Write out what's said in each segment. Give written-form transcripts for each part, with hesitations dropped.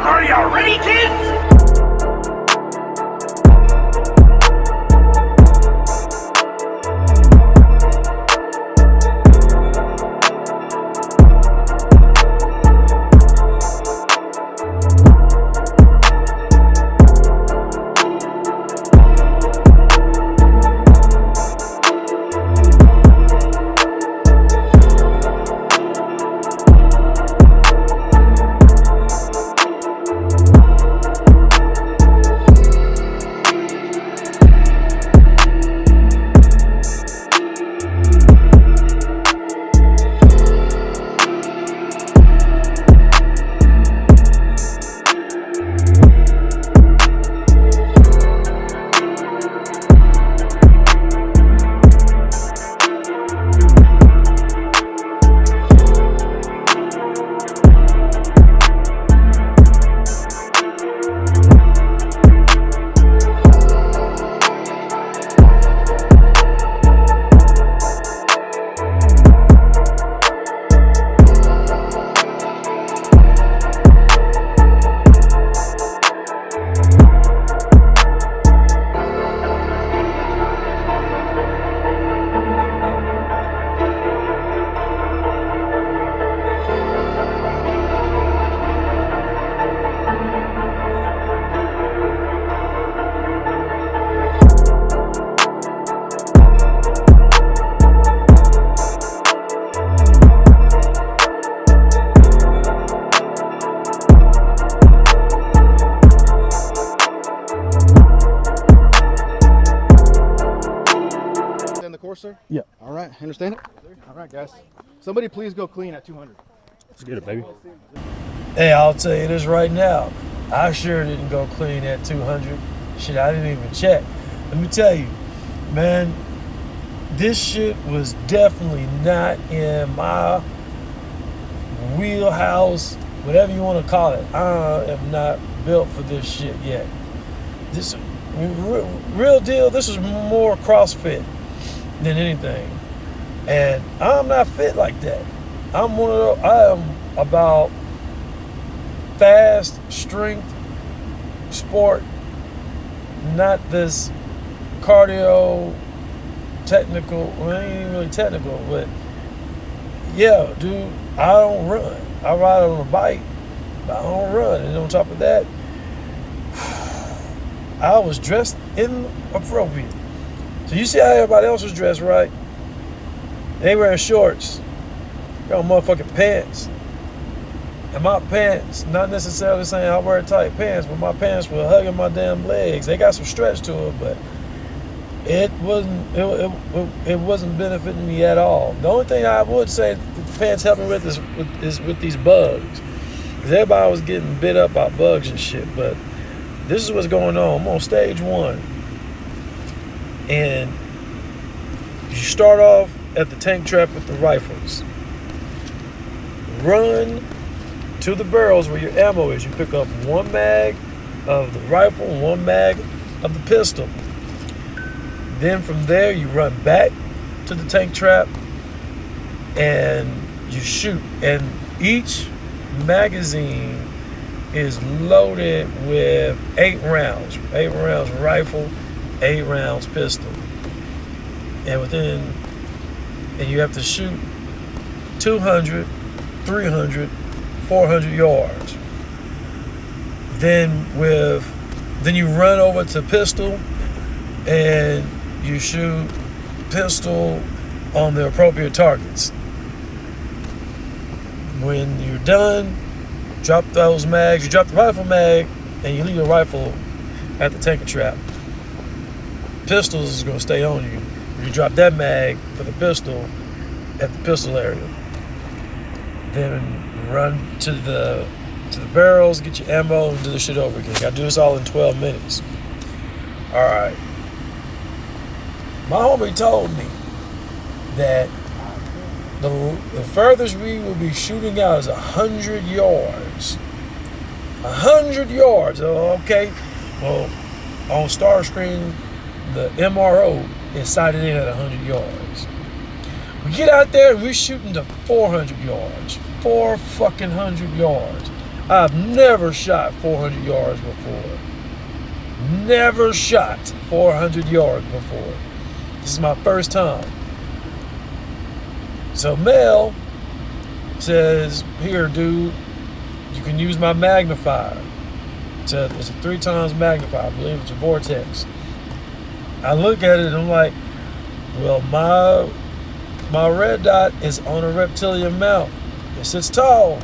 Are you ready, kids? Sir? Yeah. All right, understand it? All right, guys. Somebody please go clean at 200. Let's get it, baby. Hey, I'll tell you this right now. I sure didn't go clean at 200. Shit, I didn't even check. Let me tell you, man, this shit was definitely not in my wheelhouse, whatever you want to call it. I am not built for this shit yet. This real deal, this is more CrossFit than anything, and I'm not fit like that. I'm one of those. I am about fast strength sport, not this cardio technical. Well, it ain't even really technical, but yeah, dude, I don't run. I ride on a bike, but I don't run. And on top of that, I was dressed inappropriate. So you see how everybody else was dressed, right? They wearing shorts, got motherfucking pants. And my pants, not necessarily saying I wear tight pants, but my pants were hugging my damn legs. They got some stretch to it, but it wasn't benefiting me at all. The only thing I would say the pants helped me with is with these bugs. Because everybody was getting bit up by bugs and shit, but this is what's going on. I'm on stage 1. And you start off at the tank trap with the rifles. Run to the barrels where your ammo is. You pick up 1 mag of the rifle and 1 mag of the pistol. Then from there you run back to the tank trap and you shoot. And each magazine is loaded with 8 rounds. 8 rounds rifle, 8 rounds pistol. And you have to shoot 200, 300, 400 yards. Then you run over to pistol and you shoot pistol on the appropriate targets. When you're done, drop those mags, you drop the rifle mag, and you leave the rifle at the tanker trap. Pistols is going to stay on you. You drop that mag for the pistol at the pistol area. Then run to the barrels, get your ammo, and do the shit over again. You got to do this all in 12 minutes. All right. My homie told me that the furthest we will be shooting out is 100 yards. 100 yards. Oh, okay. Well, on Starscream, the MRO is sighted in at 100 yards. We get out there and we're shooting to 400 yards. 400 yards. I've never shot 400 yards before. Never shot 400 yards before. This is my first time. So Mel says, here, dude, you can use my magnifier. It's a 3 times magnifier. I believe it's a Vortex. I look at it and I'm like, well, my red dot is on a reptilian mount. It sits tall.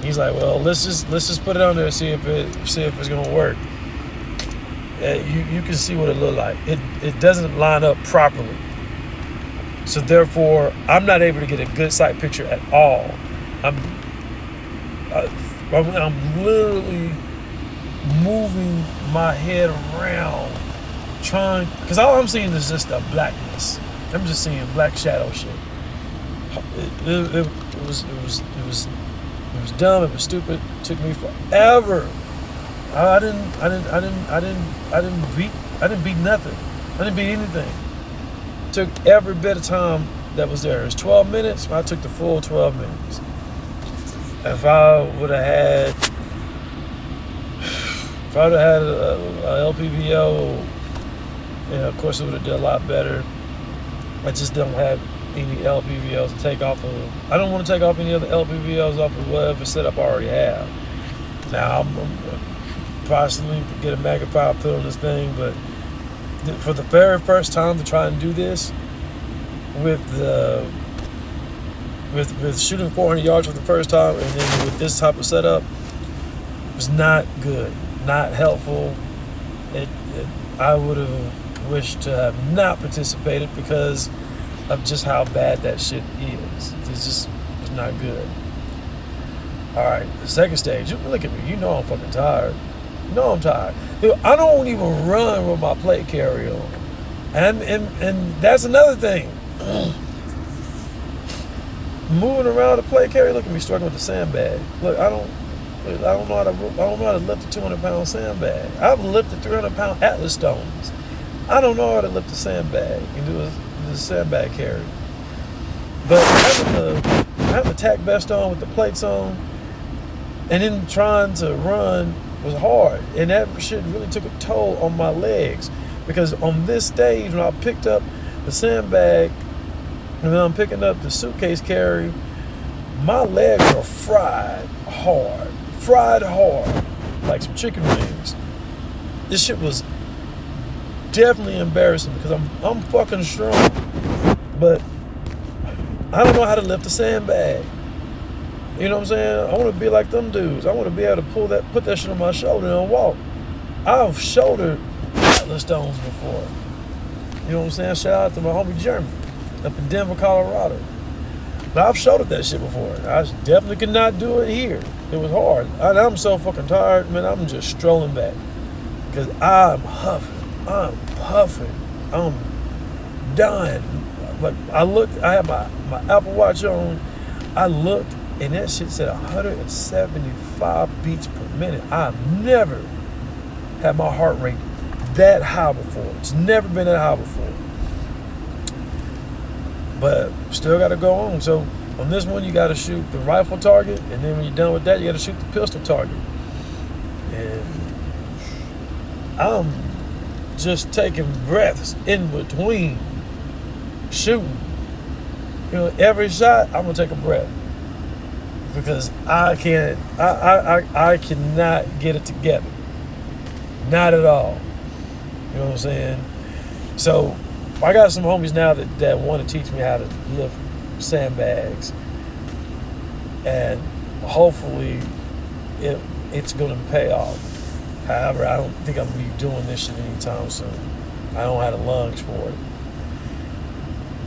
He's like, well, let's just put it on there and see if it's gonna work. You can see what it looked like. It doesn't line up properly. So therefore, I'm not able to get a good sight picture at all. I'm literally moving my head around, trying, because all I'm seeing is just a blackness. I'm just seeing black shadow shit. It was dumb. It was stupid. It took me forever. I didn't beat nothing. I didn't beat anything. It took every bit of time that was there. It was 12 minutes. I took the full 12 minutes. If I would have had a LPVO, of course it would have done a lot better. I just don't have any LPVOs to take off of. I don't want to take off any other LPVOs off of whatever setup I already have. Now I'm possibly get a magnifier put on this thing, but for the very first time to try and do this with shooting 400 yards for the first time, and then with this type of setup, was not good, not helpful. I would have wished to have not participated because of just how bad that shit is. It's not good. All right, the second stage. You look at me. You know I'm fucking tired. You know I'm tired. Dude, I don't even run with my plate carrier on, and that's another thing. Moving around the plate carrier. Look at me struggling with the sandbag. Look, I don't know how to lift a 200-pound sandbag. I've lifted 300-pound Atlas stones. I don't know how to lift a sandbag and do a sandbag carry. But having a tack vest on with the plates on, and then trying to run was hard, and that shit really took a toll on my legs, because on this stage when I picked up the sandbag and then I'm picking up the suitcase carry, my legs are fried hard like some chicken wings. This shit was definitely embarrassing because I'm fucking strong, but I don't know how to lift a sandbag. You know what I'm saying? I want to be like them dudes. I want to be able to put that shit on my shoulder and walk. I've shouldered Atlas stones before. You know what I'm saying? Shout out to my homie Jeremy up in Denver, Colorado. Now, I've shouldered that shit before. I definitely could not do it here. It was hard. I'm so fucking tired, man. I'm just strolling back because I'm huffing. I'm puffing. I'm dying. Like I had my Apple Watch on. I looked, and that shit said 175 beats per minute. I've never had my heart rate that high before. It's never been that high before. But still got to go on. So on this one, you got to shoot the rifle target, and then when you're done with that, you got to shoot the pistol target. And I'm just taking breaths in between shooting. You know, every shot, I'm gonna take a breath because I cannot get it together. Not at all. You know what I'm saying? So I got some homies now that want to teach me how to lift sandbags, and hopefully it's going to pay off. However, I don't think I'm going to be doing this shit anytime soon. I don't have the lungs for it.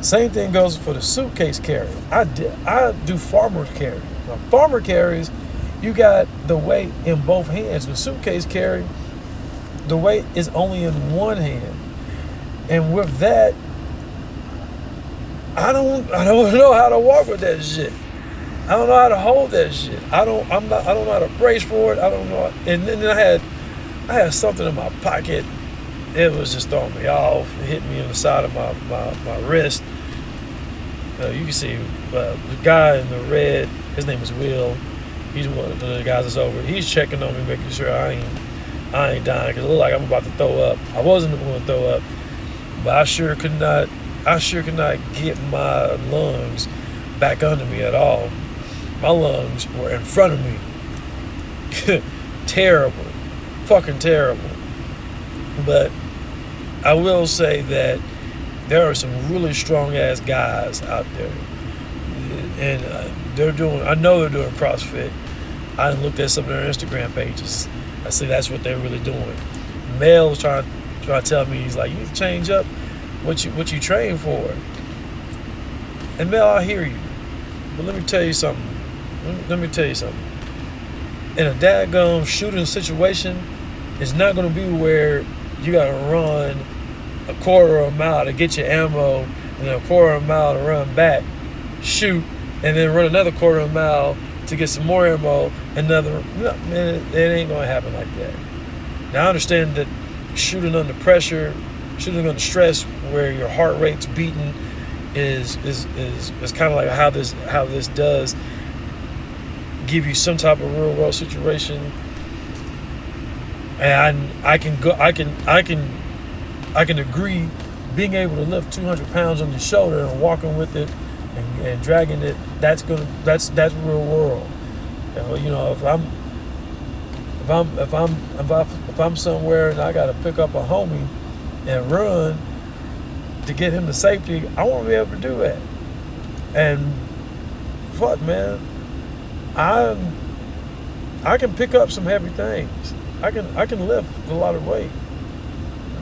Same thing goes for the suitcase carry. I do farmer carry. Now, farmer carries, you got the weight in both hands. The suitcase carry, the weight is only in one hand. And with that, I don't know how to walk with that shit. I don't know how to hold that shit. I don't know how to brace for it. I don't know. And then I had something in my pocket. It was just throwing me off. It hit me in the side of my wrist. You can see the guy in the red. His name is Will. He's one of the guys that's over. He's checking on me, making sure I ain't dying, because it looked like I'm about to throw up. I wasn't going to throw up, but I sure could not get my lungs back under me at all. My lungs were in front of me. Terrible. Fucking terrible. But I will say that there are some really strong ass guys out there, and I know they're doing CrossFit. I looked at some of their Instagram pages. I see that's what they're really doing. Mel was trying to tell me, he's like, you need to change up what you train for. And Mel, I hear you, but let me tell you something. In a daggone shooting situation, it's not going to be where you got to run a quarter of a mile to get your ammo, and then a quarter of a mile to run back, shoot, and then run another quarter of a mile to get some more ammo. No, man, it ain't going to happen like that. Now, I understand that shooting under pressure, shooting under stress, where your heart rate's beating, is kind of like how this does give you some type of real world situation. And I can agree, being able to lift 200 pounds on your shoulder and walking with it and dragging it, that's real world. You know, if I'm somewhere and I got to pick up a homie and run to get him to safety, I want to be able to do that. And fuck, man, I can pick up some heavy things. I can lift a lot of weight.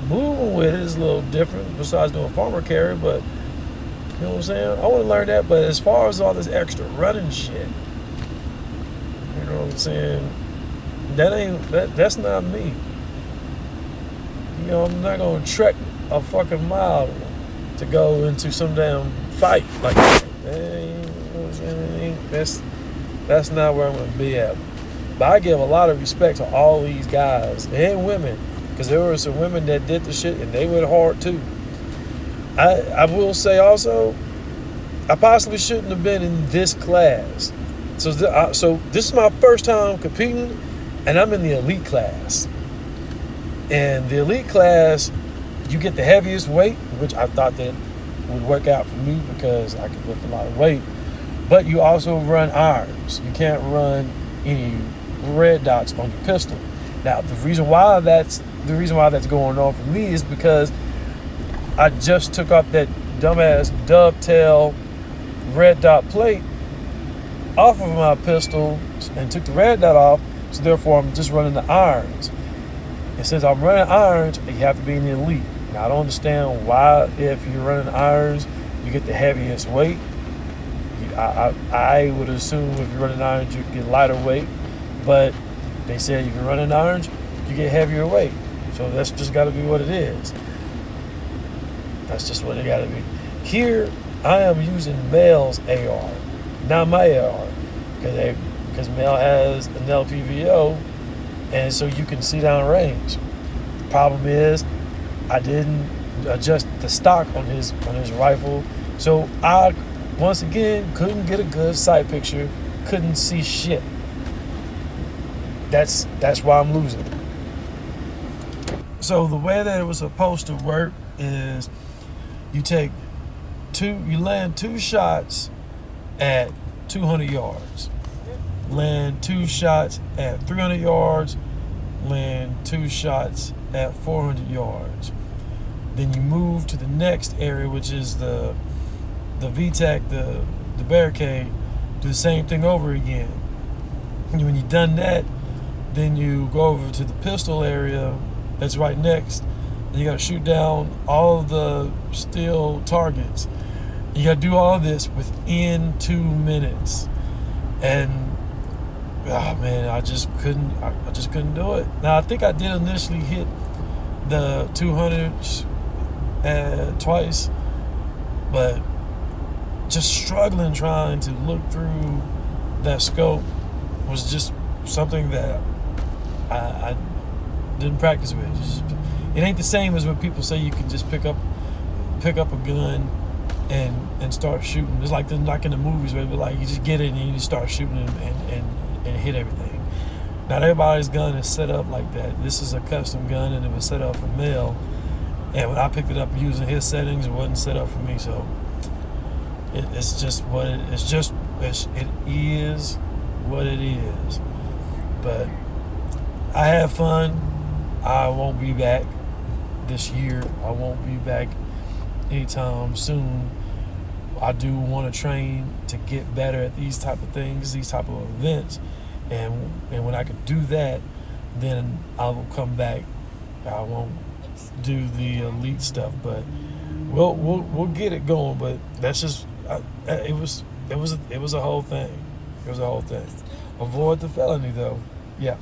Moving with it is a little different, besides doing farmer carry, but you know what I'm saying? I want to learn that. But as far as all this extra running shit, you know what I'm saying? That's not me. You know, I'm not gonna trek a fucking mile to go into some damn fight like that. You know what I'm saying? That's not where I'm gonna be at. But I give a lot of respect to all these guys and women, because there were some women that did the shit and they went hard too. I will say also, I possibly shouldn't have been in this class. So this is my first time competing, and I'm in the elite class. And the elite class, you get the heaviest weight, which I thought that would work out for me because I could lift a lot of weight. But you also run irons. You can't run any red dots on your pistol. Now, the reason why that's going on for me is because I just took off that dumbass dovetail red dot plate off of my pistol and took the red dot off, so therefore I'm just running the irons. And since I'm running irons, you have to be in the elite. Now, I don't understand why, if you're running irons, you get the heaviest weight. I would assume if you're running irons, you get lighter weight, but they said if you're running irons, you get heavier weight. So that's just got to be what it is. That's just what it got to be. Here, I am using Mel's AR, not my AR, because Mel has an LPVO, and so you can see down range. The problem is, I didn't adjust the stock on his rifle, so I once again couldn't get a good sight picture, couldn't see shit. That's why I'm losing. So the way that it was supposed to work is you land 2 shots at 200 yards, land 2 shots at 300 yards, land 2 shots at 400 yards. Then you move to the next area, which is the VTAC, the barricade, do the same thing over again. And when you've done that, then you go over to the pistol area that's right next, and you got to shoot down all of the steel targets. You got to do all of this within 2 minutes, and man, I just couldn't do it. Now, I think I did initially hit the 200s twice, but just struggling trying to look through that scope was just something that I didn't practice with. It ain't the same as when people say you can just pick up a gun and start shooting. It's like in the movies where like you just get it and you start shooting and hit everything. Not everybody's gun is set up like that. This is a custom gun, and it was set up for Mel. And when I picked it up using his settings, it wasn't set up for me. So it's just what it is what it is. But I had fun. I won't be back this year. I won't be back anytime soon. I do want to train to get better at these type of things, these type of events, and when I can do that, then I will come back. I won't do the elite stuff, but we'll get it going. But that's just it was a whole thing. It was a whole thing. Avoid the felony though. Yeah.